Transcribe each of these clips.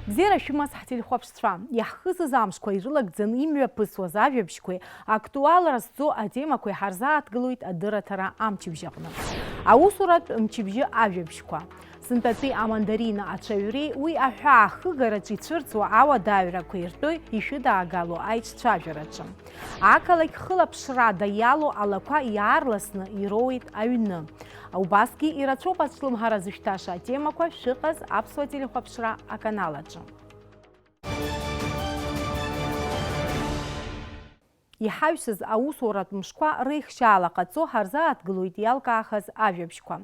Бзера шәымаз ҳтелехәаԥшцәа, иаҳхысыз амшқәа ирылагӡаны имҩаԥысуаз ажәабжьқәеи, актуалра зҵо атемақәеи ҳарзааҭгылоит адырраҭара амчыбжьы аҟны. Аусуратә мчыбжьы ажәабжьқәа. Сынтәатәи амандарина ацәаҩреи уи аҳәаахыгараҿ ицәырҵуа ауадаҩрақәа иртәои ишәыдаагало аиҿцәажәараҿы. Ақалақь хылаԥшрада иалоу алақәа иаарласны ироуеит аҩны. Убасгьы ирацәоуп ацәлымҳара зышәҭаша атемақәа шәыҟаз аԥсуа телехәаԥшра аканалаҿы. Иҳаҩсыз аусуратә мшқәа реихшьаала ҟаҵо ҳарзааҭгылоит иалкаахаз ажәабжьқәа.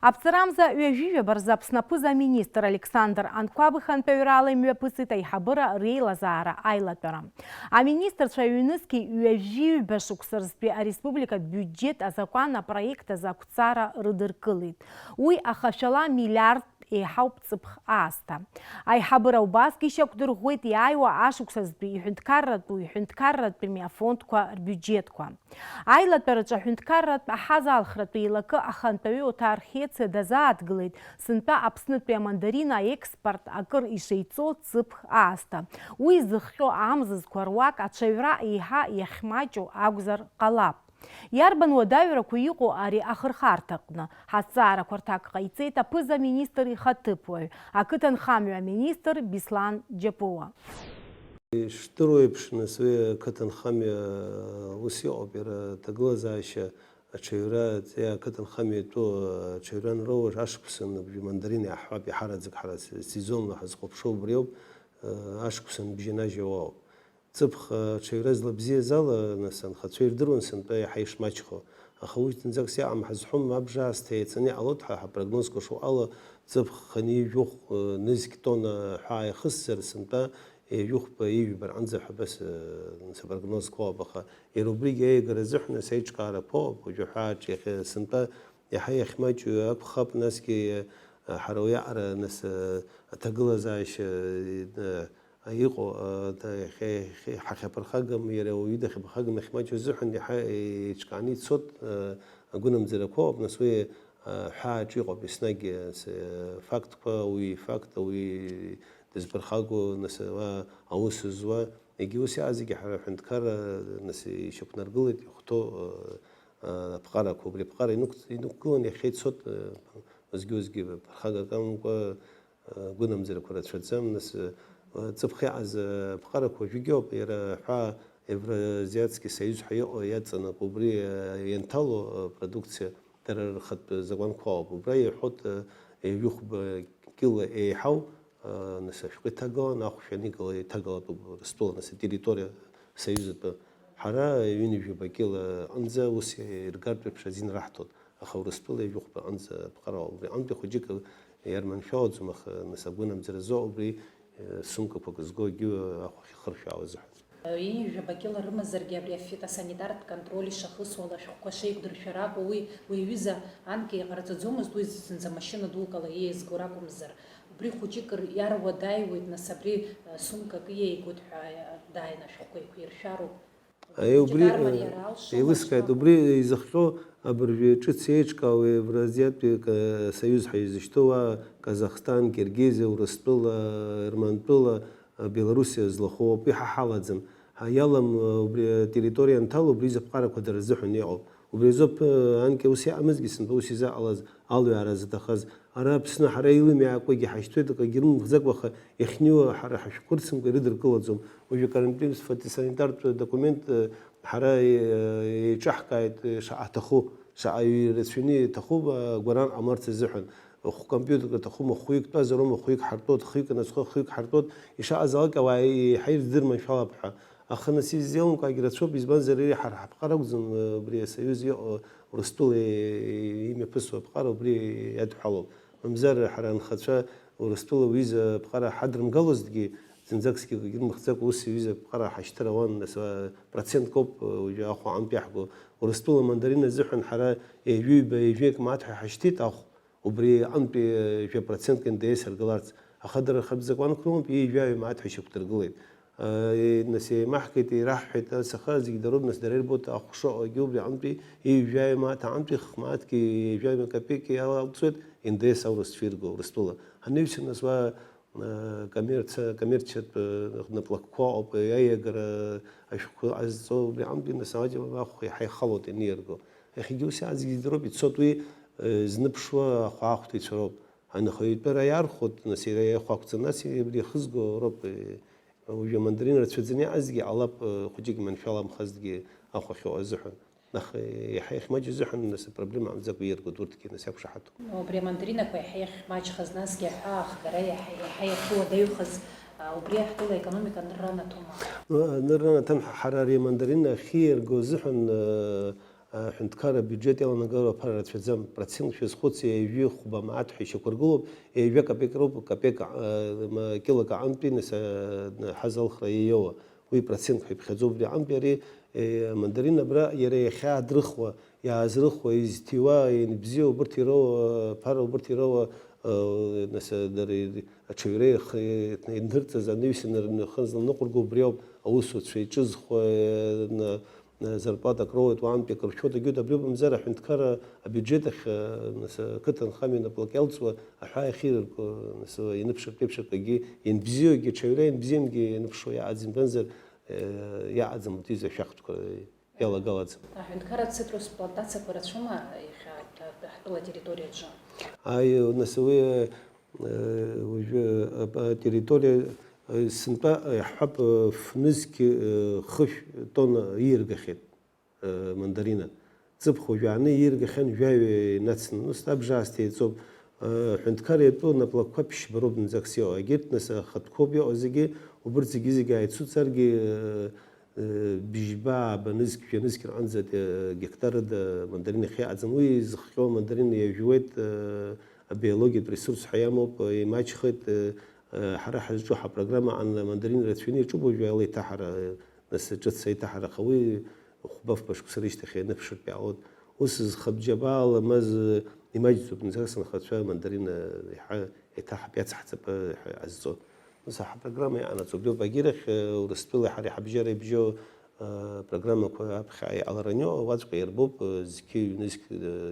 Аԥҵарамза ҩажәижәаба рзы Аԥсны аԥыза-министр Александр Анқәаб хантәаҩрала имҩаԥысит аиҳабыра реилазаара аилатәара. Аминистрцәа ҩнызқьи ҩажәижәба шықәса рзтәи ареспубликатә бюџьет азакәан апроект азы ақәҵара рыдыркылеит. Уи ахашәала миллиард еиҳауп ҵыԥх аасҭа. Аиҳабыра убасгьы ишьақәдырӷәӷәеит иааиуа ашықәсазтәи иҳәынҭқарратәи афондқәа рбюџьетқәа. Аилатәараҿы аҳәынҭқарратә аҳазалхратәи еилакы ахантәаҩы Оҭархециа дазааҭгылеит сынтәа Аԥснытәи амандарина аекспорт акыр ишеиҵо ҵыԥх аасҭа. Уи зыхҟьо амзызқәа руак аҽаҩра еиҳа иахьмаҷу акәзар ҟалап. Иарбан уадаҩрақәа иҟоу ари ахырхарҭаҟны ҳазҵаарақәа рҭак ҟаиҵеит аԥыза-министр ихаҭыԥуаҩ, ақыҭанхамҩа аминистр Беслан Џьапуа. Ишдыру еиԥш, уи ақыҭанхамҩа ус иҟоуп, иара аҭагылазаашьа аҽаҩра ақыҭанхамҩа итәу аҽаҩра анроуа ашықәсан амандарина иаҳҳәап иҳараӡак ҳара сезонла ҳазхәаԥшуа убри ауп, ашықәсан бжьанажьуа ауп. Ҵыԥх аҽаҩра злабзиаз ала анхацәа ирдыруан сынтәа иаҳа ишмаҷхо. Аха уи зынӡаск иаҟам ҳазҳәом абжаасҭа еицаны иҟалоит ҳапрогнозқәа шоу ала ҵыԥх хани-жәохә нызқь тонна ҳәаа иахысзар сынтәа еиҩыхәба еиҩбаранӡа ҳәа бас сапрогнозқәа ауп. Аха иара убригьы аиагара азыҳәан аиҿкаарақәа ауп, уажәы ҳәааҿ сынтәа иаҳа иахьмаҷу акәхап, насгьы ҳара уиаҟара аҭагылазаашьа иҟоу ҳахьаԥырхагам, иара ауаҩы дахьаԥырхагам иахьмаҷу азыҳәан иаҳа еиҿкааны ицоит агәынамӡарақәа ауп. Нас уи ҳәааҿ иҟоуп еснагь фактқәа, уи факт, уи дызԥырхагоу, нас аус зуа, егьи ус иааз зегьы ҳара аҳәынҭқарра ишьақәнаргылеит ихәҭоу аԥҟарақәа. Убри аԥҟара инықәгылан иахьа ицоит уазгьы-уазгьы ԥырхагакамкәа гәынамӡарақәа рацәаӡам. Нас ҵыԥх иаҟаз аԥҟарақәа уажәыгьы ауп, иара ҳәаа Евразиатски союз ҳәа иҟоу иаҵанакуа убри ианҭало продукциа дара рхатә закәанқәа ауп. Убра иаҳәоит еиҩыхәба кила еиҳау, нас ашәҟәы иҭагалан, ахәшәан иҭагалатәуп Урыстәыла, нас атерриториа союзатәы. Ҳара ҩынҩажәаба кила аҟынӡа ус иргартә еиԥш азин раҳҭоит, аха Урыстәыла еиҩыхәба аҟынӡа аԥҟара ауп. Убри аҟынтәи хәыҷык иарманшәалаӡом, аха нас агәынамӡара зоуа убри сумкақәак згогьы ахәахь ихыршәаауа азыҳәан. Ҩынҩажәаба кила рымазаргьы абри афитосанитартә контроль ишахысуа алашәҟәқәа шеиқәдыршәа ракәу, уи аҩыза анкьа иҟарҵаӡомызт, уи зынӡа машьына дукала иеизго ракәымзар. Убри хәыҷык иарауадаҩуеит, нас абри сумкак иеигоит ҳәа дааины ашәҟәқәа еиқәиршәароуп. Убри еилыскааит, убри изыхҟьо абыржәы ҿыц еиҿкаау Евразиатәи союз ҳәа изышьҭоу Казахстан, Киргизиа, Урыстәыла, Ермантәыла, Белоруссиа злахоу ауп, иҳаҳалаӡам. Иалам убри атерриториа анҭало убри заԥҟарақәа дара рзыҳәан иҟоуп. Убри азоуп анкьа ус иаҟамызгьы сынтәа ус изаҟалаз алҩаара зҭахаз. Ара Аԥсны ҳара илымиаакәагьы ҳашьҭоит, акагьы рымӷзакәа, аха иахьнеиуа ҳара ҳашәқәырцымкәа ирыдыркылаӡом. Уажәы карантинтә фитосанитартә документ ҳара еиҿаҳкааит шаҟа ҭаху, шаҟа рацәаҩны иҭаху агәаран ҟамларц азыҳәан. Компиутерк аҭахума, хәҩык тәазароума, хәҩык ҳартәоит, хәҩык аназхо, хәҩык ҳартәоит, ишаҟаз алак ауаа еиҳа ирдырманшәалап ҳәа. Аха нас изеилымкаагьы рацәоуп, избанзар ари ҳара ҳаԥҟара акәӡам, убри асоюз иҟоу Урыстәыла имҩаԥысуа аԥҟара убри иадҳәалоуп. Мамзар ҳара анхацәа Урыстәыла уиза аԥҟара ҳадрымгалозҭгьы зынӡакгьы ирмыхӡакәа ус иҩыза аԥҟара ҳашьҭыр ауан, нас процентк ауп уажәы ахәа аҟынтә иаҳго. Урыстәыла амандарина азыҳәан ҳара еиҩыҩба еиҩык мааҭ ҳәа ҳашьҭит ахә, убри аҟынтәи 1% НДС аргыларц. Аха дара рхатә закәанқәа рымоуп, еиҩаҩ мааҭ ҳәа ишьақәдыргылеит. Нас еимаҳкит, ираҳҳәеит, саха зегьы дароуп, нас дара ирбоит ахә шыҟоугьы убри аҟынтәи еиҩаҩ мааҭ, аҟынтәи хмааҭки еиҩаҩ копейки иалалҵоит НДС аурыстәшәа ирго Урыстәыла. Ҳаныҩса нас коммерцият наплаккоп яегр ашку азо брям бин сади ваху хайхалот нирго хигуси аз гидроби цотуи знапшва хахти цороб ана хоит пера ярхот насира хакцнаси бри хызго роб وجا مندرين رتفزني عزقي علب خجيك من فيلم خزقي أخو خو الزحن نخ يحيخ ما جزحن نس بروبلم عم زك ويرقد دورتك نس يبش حتى. وبري مندرينا كوي حيخ ما خزناس كي قراي حيخ هو دايخز وبري حتى ايكونوميكا نرانا توما. نرانا تم حراري مندرين خير جو زحن حنتكار بيجيت يلا نقول بحر رتفزم براتسين في سخوتي يجي خبا ما عاد حيش كرقلوب يجي كبيك روب كبيك ما كيلو كعنبي نس حزل خريوه وي براتسين في بخزوب دي عنبري مندرين برا يري خا درخوا يا زرخوا يزتوا ينبزيو برتيرو بارو برتيرو نس دري اتشيري ندرت زانيسن خنزل نقرقو بريوب اوسو تشيز خو زرباتا كروت وعم بيكر شوطة جودا بلوب مزرع حنتكرا بيجيتخ نس كتن خامين بلوكيلتسوا أحياء خير نس ينبشر بيبشر تجي ينبزيو جي تشاورين ينبزيم جي ينبشوا يعزم بنزر يعزم متيزة شخص يلا قلت. حنتكرا цитрус плантация كوراتشوما حتى территория جا. أي نسوي территория سنبا يحب في نزك خش طن يرجخت مندرينا زب خوجاني يرجخن جاي نتسن نستاب جاستي زب حنتكاري تو نبلك بش بروب نزكسيو أجيت نس خد كوبيا أزجي وبرزجي زجاي تسرجي بيجبا بنزك في نزك عنزة جكتر مندرين خي عزموي زخيو مندرين يجويت بيولوجي ريسورس حيامو بماتش خد حرا حجوحة برنامج عن مندرين رتفيني تشوفوا جوالي تحرا ناس جت سي تحرا خوي وخباف باش كسريش تخي نفشر بيعود وسز خب جبال مز إيماجزو بنزاسن خدشة مندرين يتاح بيات حسب عزو مسح برنامج أنا تبدو بجيرخ ورستولي حري حبجري بجو برنامج بخاي على رنيو واجب يربوب زكي نسك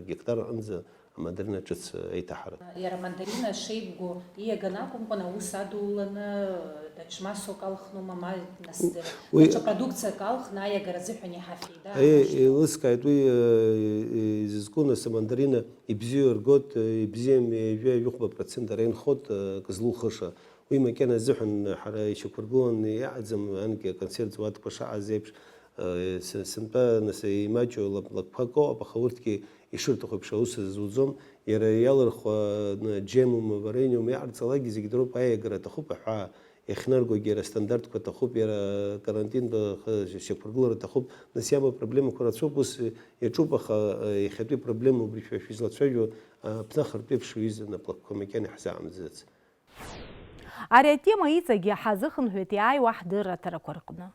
جكتار أنز مندرين جت أي تحرا. يا مندرين شيء بقول هي جناكم كنا وسادو لنا تجمع كالخ ماما ناس وش برودكция كالخ نايا جرزيحني حفيدا. لسه كده زكون مندرين يبزيو رجوت يبزيم يجوا %% درين خد كزلو خشة ويما كان زحن حراي شكرجون يعزم عنك كونسيرت وقت بشاع زيبش سنبا نسي ماجو لبقاكو بخورتكي يشرط خو بشوس زوزوم يريال خو جيمو مبرينيو ميعرض صلاجي زي دروب اي غرا تخو بحا يخنرغو غير ستاندرد كو تخو بير كارانتين بشكرغلر تخو نسيما проблему كوراتسو بس يچوبا يخبي проблему بريفيزلاتسيو بنخر بيبشو يز نبلكو مكان حسام زيت أريتي ما يتجي حزخن هتياي واحد رتر كورقنا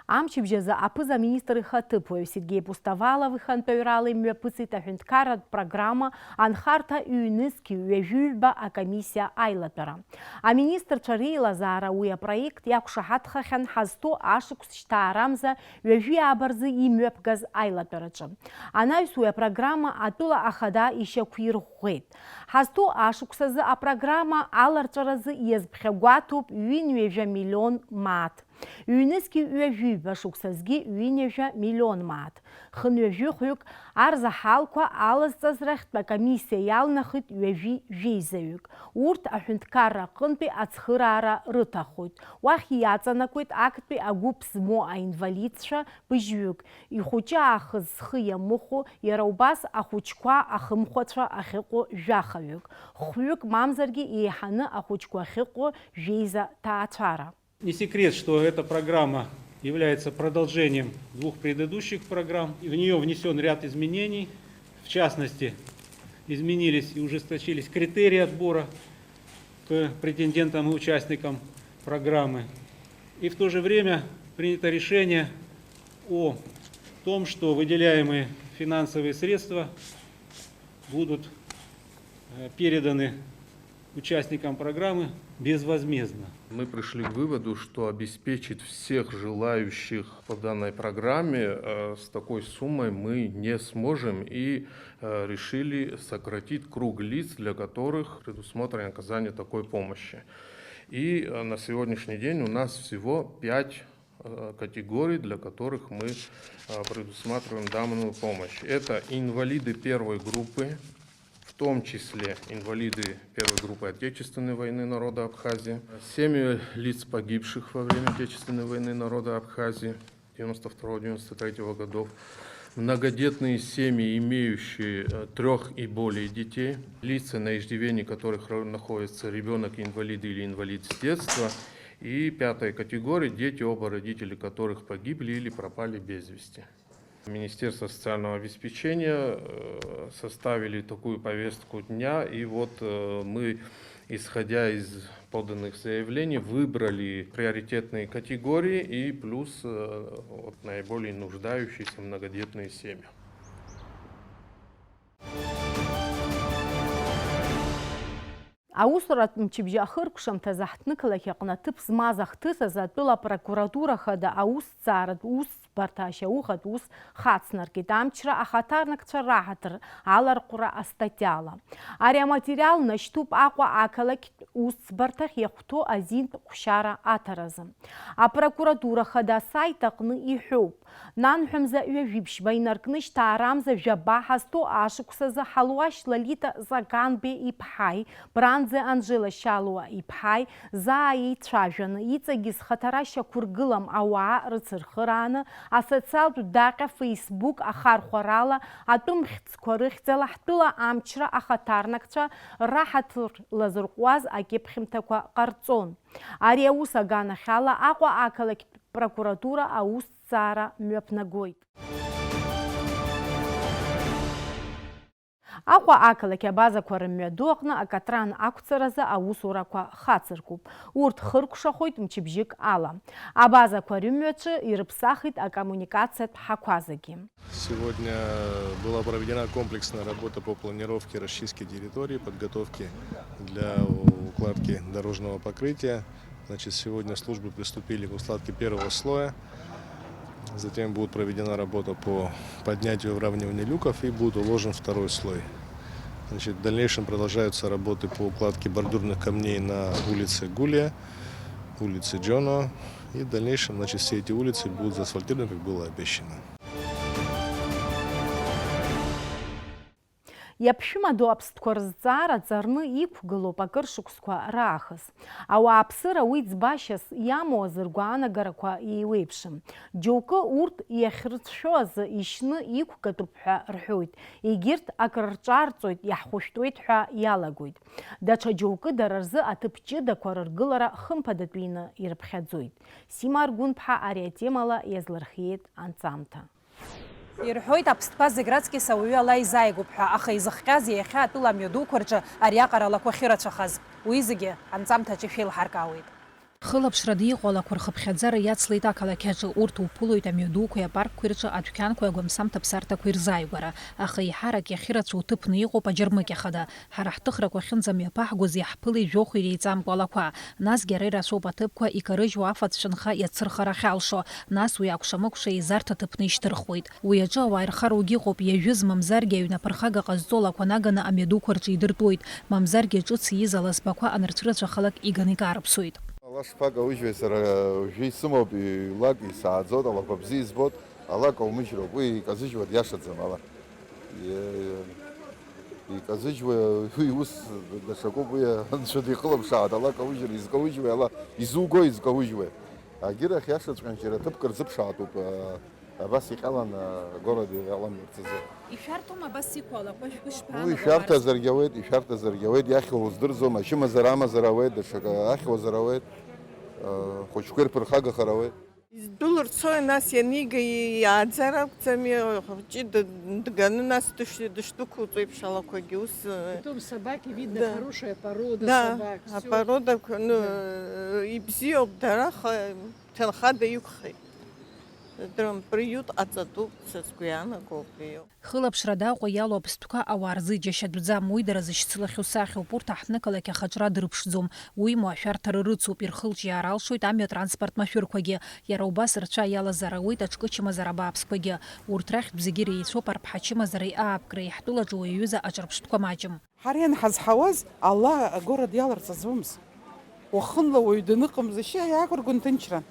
Амчи бжеза апыза министры хатыпою Сергей Пустовалов хан певралы мепысыта хюнткара программа анхарта юниски уежюльба а комиссия айлапера. А министр Чарей Лазара уя проект якушахатха хан хазто ашукс штарамза уежю абарзы и мепгаз айлаперача. Она уя программа атула ахада еще куирхует. Хазто ашуксазы а программа аларчаразы езбхегуатуп $1 миллион мат. ЮНЕСКО уежю башуксазги $1 миллион мат. Хын уежю хук арза халква алазцазрахт ба комиссия ялнахыт уежю жейзаюк. Урт ахюнткара қынпи ацхырара рытахут. Вахи яцанакует актпи агуп смо инвалидша быжюк. И хуча ахыз хыя муху яраубас ахучква ахымхотша ахико жахаюк. Хуюк мамзарги и ханы ахучква ахико жейза таачара. Не секрет, что эта программа является продолжением двух предыдущих программ, и в нее внесен ряд изменений. В частности, изменились и ужесточились критерии отбора к претендентам и участникам программы. И в то же время принято решение о том, что выделяемые финансовые средства будут переданы участникам программы безвозмездно. Мы пришли к выводу, что обеспечить всех желающих по данной программе с такой суммой мы не сможем и решили сократить круг лиц, для которых предусмотрено оказание такой помощи. И на сегодняшний день у нас всего 5 категорий, для которых мы предусматриваем данную помощь. Это инвалиды первой группы, в том числе инвалиды первой группы Отечественной войны народа Абхазии, семьи лиц погибших во время Отечественной войны народа Абхазии 92-93 годов, многодетные семьи, имеющие 3 и более детей, лица, на иждивении которых находится ребенок-инвалид или инвалид с детства, и 5-я категория – дети, оба родителей которых погибли или пропали без вести. Министерство социального обеспечения составили такую повестку дня, и вот мы, исходя из поданных заявлений, выбрали приоритетные категории и плюс вот, наиболее нуждающиеся многодетные семьи. Аусурат мчыбжахыр кушамта захтныкалахи қнатып змазахтыса затыла прокуратура хада аус царат ус барташа ухат ус хацнарки дамчра ахатарнак чарахатыр алар кура астатяла. Ария материал наштуп аква акалак ус бартах яхто азин кушара атаразым. А прокуратура хада сайтақны ихюб. Нанхумза уявибш байнаркныш тарамза жабахасто ашуксаза халуаш лалита заганбе и пхай Бранзе Анжела Шалуа ипхай за ицәажәаны иҵагьы зхаҭарашьа қәыргылам ауаа рыцырхыраны асоциалтә даҟьа Facebook ахархәарала атәым хьӡқәа рыхьӡала ҳтәыла амчра ахаҭарнакцәа раҳаҭыр лазырҟәуаз акьыԥхьымҭақәа ҟарҵон. Ари аус аганахьала Аҟәа ақалақьтә прокуратура аусҭҵаара мҩаԥнагоит. Аҟәа ақалақь абазақәа рымҩаду аҟны акатран ақәҵаразы аусурақәа хацыркуп. Урҭ хыркәшахоит мчыбжьык ала. Абазақәа рымҩаҿы ирыԥсахит акоммуникациатә ҳақәазагьы. Сегодня была проведена комплексная работа по планировке расчистки территории, подготовке для укладки дорожного покрытия. Значит, сегодня службы приступили к укладке первого слоя. Затем будет проведена работа по поднятию и выравниванию люков и будет уложен второй слой. Значит, в дальнейшем продолжаются работы по укладке бордюрных камней на улице Гулия, улице Джоно. И в дальнейшем, значит, все эти улицы будут заасфальтированы, как было обещано. Иаԥшәымаду аԥстәқәа рызҵаара ҵарны иқәгылоуп акыр шықәсқәа раахыс. Ауааԥсыра уи ӡбашьас иамоу азыргәаанагарақәа еиуеиԥшым. Џьоукы урҭ иахьрыцәшәоз ишьны иқәгатәуп ҳәа рҳәоит. Егьырҭ акрырҿарҵоит, иаҳхәышәтәуеит ҳәа иалагоит. Даҽа џьоукы дара рзы аҭыԥ ҷыдақәа рыргылара хымԥадатәины ирыԥхьаӡоит. Сима Аргәынԥҳа ари атемала иазлырхиеит анҵамҭа. Ирҳәоит аԥстәқәа зегь раҵкьыс ауаҩы ала изааигәоуп ҳәа, аха изыхҟьаз иахьа атәыла амҩадуқәа рҿы ариаҟара алақәа ахьырацәахаз. Уи зегьы анҵамҭаҿы ишәеилҳаркаауеит. Хылаԥшрада иҟоу алақәа рхыԥхьаӡара иацлеит ақалақь аҿы, урҭ уԥылоит амҩадуқәеи апаркқәеи рҿы адәқьанқәеи агәамсамҭа ԥсарҭақәеи рзааигәара. Аха иҳарак иахьырацәоу ҭыԥны иҟоуп аџьармыкьа хада. Ҳара ҳҭыхрақәа ахьынӡамҩаԥаҳгоз иаҳԥылеит жәохә иреиҵамкәа алақәа. Насгьы ара ирацәоуп аҭыԥқәа икарыжьуа афатә-цәынха иацырхара ахьалшо. Нас уи акәша-мыкәша еизарҭа ҭыԥны ишьҭырхуеит. Уи аҿы ауаа ирхароугьы ыҟоуп, иажәыз мамзаргьы аҩнаԥырхага ҟазҵо алақәа наганы амҩадуқәа рҿы идыртәуеит. Мамзаргьы ҿыц ииз аласбақәа анырцәрыцәахалак иганы икаарыԥсоит. Лашфага ужве сара уажәы исымоуп лак исааӡоит, алақәа бзиа избоит, алак аумыжьроуп, уи иказыжьуа диашаӡам ала. Иказыжьуа уи ус даҽакуп, уи анцәа дихылаԥшааит, алак аужьра изкаужьуеи, ала изугои изкаужьуеи. Агьырахь иашаҵәҟьан џьара ҭыԥк рзыԥшаатәуп, абас иҟалан агород аламырцазы. Ишәарҭоума абас иқәу алақәа шәышԥаанагоу? Уи ишәарҭазаргьы ауеит, иахьуа уздырӡом, ашьымазара амазара ауеит, даҽак ахьуазар ауеит, хәыҷқәа ирԥырхагахар ауеит. Дәылырцои, нас ианига иааӡар акәӡами, ҷыда дганы нас дышдәықәылҵо еиԥш алақәагьы ус. Потом собаки, видно, хорошая порода собак. Да, апородақәа ибзиоуп, дара ҭынхада иқәхеит. приют ацатуп сацкуяна коплио. Хылаԥшра даҟәа иалоу аԥстәқәа ауаа рзы џьашьатәӡам, уи дара зышьцылахьоу сахьоуп, урҭ аҳҭнықалақь ахаҿра дрыԥшӡом, уимоу ашәарҭара рыцуп, ирхылҿиаар алшоит амҩатранспорт машәырқәагьы, иара убас рцәа иалазар ауеит аҿкы-чымазара бааԥсқәагьы, урҭ рахьтә зегьы реицәоуп арԥҳа-чымазареи аапкреи, ҳтәылаҿы уи аҩыза аҿырԥштәқәа маҷым. Ҳара ианҳазҳауаз, Аллаҳ агорад иаларц аӡбымыз. Уахынла уаҩ даныҟамзашьа иаақәыргон ҭынчран.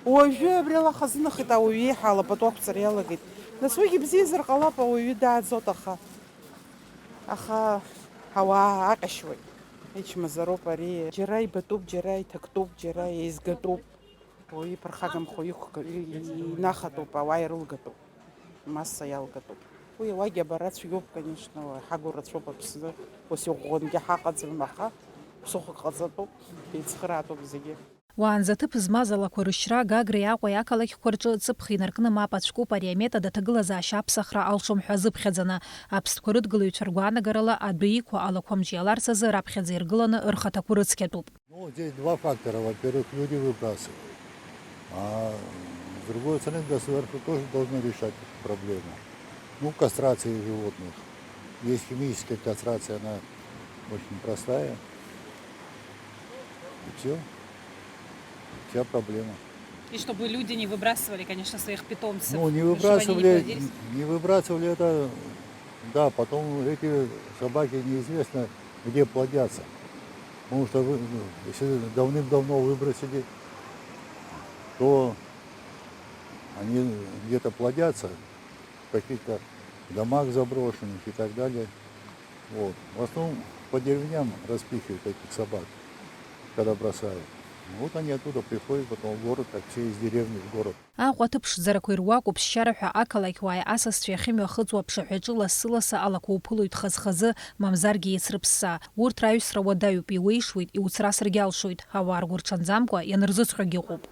Уажәы абри ала хазынахеит ауаҩ еиҳа алапату ақәҵара иалагеит. Нас уигьы бзиазар ҟалап ауаҩы дааӡот аха ауаа аҟьашьуеит. Ичмазароуп ари. Џьара ибатәуп, џьара иҭактәуп, џьара еизгатәуп. Уаҩы иԥырхагамхо инахатәуп, ауаа ирылгатәуп. Масса иалгатәуп. Уи ауагьы абара цәгьоуп, конечно, ҳагу рацәоуп Аԥсны. Ус иӷәӷәангьы ҳаҟаӡам, аха ԥсыхәак ҟаҵатәуп, еицхыраатәуп зегьы. Уаанӡа ҭыԥ змаз алақәа рышьра Гагреи Аҟәеи ақалақьқәа рҿы ҵыԥх инаркны мап ацәкуп, ари аметод аҭагылазаашьа аԥсахра алшом ҳәа азыԥхьаӡаны. Аԥстәқәа рыдгылаҩцәа ргәаанагарала адәы иқәу алақәа мҿиаларц азы раԥхьаӡа иргыланы рхаҭақәа рыцқьатәуп. Здесь два фактора. Во-первых, люди выбрасывают. А с другой стороны, государство тоже должно решать эту проблему. Кастрация животных. Есть химическая кастрация, она очень простая. И все. Вся проблема. И чтобы люди не выбрасывали, конечно, своих питомцев. Не выбрасывали это, да, потом эти собаки неизвестно где плодятся. Потому что если давным-давно выбросили, то они где-то плодятся в каких-то домах заброшенных и так далее. Вот. В основном по деревням распихивают этих собак, когда бросают. Вот они оттуда приходят потом в город, как все из деревни в город. Аҟәа ҭыԥшӡарақәа ируакуп ԥсшьара ҳәа ақалақьуааи асасцәеи ахьымҩахыҵуа аԥшаҳәаҿы лассы-лассы алақәа уԥылоит хаз-хазы, мамзаргьы еицрыԥсса. Урҭ раҩсра уадаҩуп, иуеишуеит, иуцрасыргьы алшоит. Ауаа ргәырҽанӡамкәа ианырзыҵҟьогьы ыҟоуп.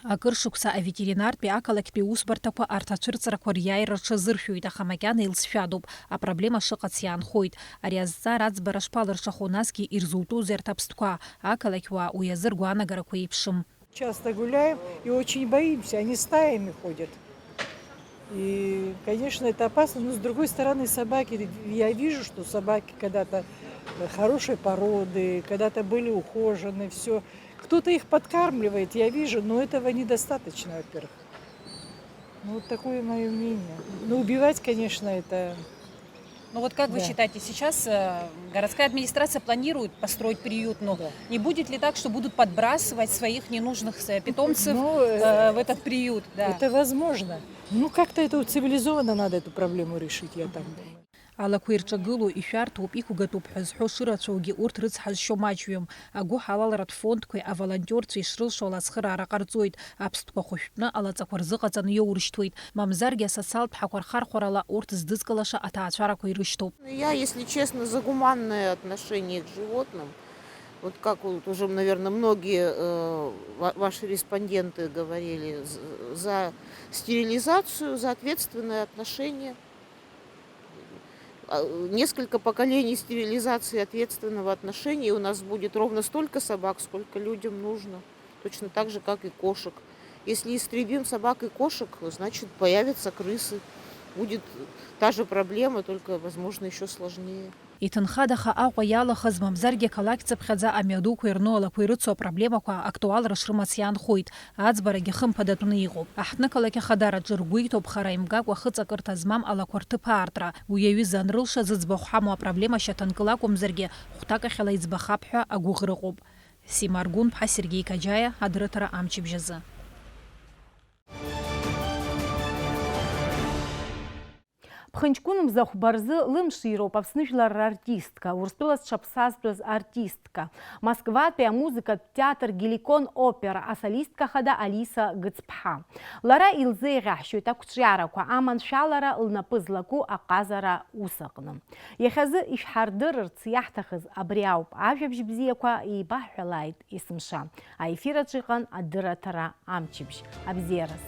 Акыр шықәса аветеринартәи ақалақьтәи усбарҭақәа арҭ ацәырҵрақәа риааира рҽазыршәоит, аха макьана илсшәадоуп, апроблема шыҟац иаанхоит. Ари азҵаара аӡбара шԥалыршахо, насгьы ирзутәузеи арҭ аԥстәқәа, ақалақьуаа уи азы ргәаанагарақәа еиԥшым. Часто гуляем и очень боимся, они стаями ходят. И, конечно, это опасно, но с другой стороны собаки, я вижу, что собаки когда-то хорошей породы, когда-то были ухожены, все. Кто-то их подкармливает, я вижу, но этого недостаточно, во-первых. Вот такое мое мнение. Но убивать, конечно, это... Ну вот как вы считаете, сейчас городская администрация планирует построить приют, но не будет ли так, что будут подбрасывать своих ненужных питомцев в этот приют? Да. Это возможно. Как-то это цивилизованно надо эту проблему решить, я так думаю. Алақәа ирҿагылоу, ишәарҭоуп, иқәгатәуп ҳәа зҳәо шырацәоугьы урҭ рыцҳазшьо маҷҩым. Агәы ҳалалратә фондқәеи аволонтиорцәеи шрылшо алацхыраара ҟарҵоит, аԥстәқәа хәышәтәны алаҵақәа рзыҟаҵаны иоурышьҭуеит. Мамзаргьы асоциалтә ҳақәа рхархәарала урҭ здызкылаша аҭаацәарақәа ирышьҭоуп. Я, если честно, за гуманное отношение к животным. Вот как вот уже, наверное, многие ваши респонденты говорили, за стерилизацию, за ответственное отношение. Несколько поколений стерилизации ответственного отношения, и у нас будет ровно столько собак, сколько людям нужно. Точно так же, как и кошек. Если истребим собак и кошек, значит, появятся крысы. Будет та же проблема, только, возможно, еще сложнее. Иҭынхадаха Аҟәа иалахаз, мамзаргьы қалақьцыԥхьаӡа амҩадуқәа ирну алақәа ирыцу апроблемақәа актуалра шрымац иаанхоит. Аӡбарагьы хымԥадатәны иҟоуп. Аҳҭнықалақь ахадараҿы ргәы иҭоуп хара имгакәа хыҵакырҭа змам алақәа рҭыԥ аартра. Уи аҩыза анрылша зыӡбахә ҳамоу апроблема шьаҭанкыл акәымзаргьы хәҭакахьала иӡбахап ҳәа агәыӷра ыҟоуп. Сима Аргәынԥҳа, Сергеи Каџьаиа, Адырыҭара амчыбжьазы. Ԥхынҷкәын Мзахәбарзы лымшироуп Аԥсны жәларра артистка, Урыстәылаҵәҟьа ԥсазтәыз артистка. Москватәи амузыкатә театр Геликон опера асолистка хада Алиса Гыцԥҳа. Лара илзеиӷьаҳшьоит ақәҿиарақәа, аманшәалара лнапы злаку аҟазара ус аҟны. Иахьазы ишәҳардырырц иаҳҭахыз абри ауп, ажәабжь бзиақәа еибаҳҳәалааит есымша. Аефир аҿы иҟан Адырраҭара амчыбжь. Абзиараз.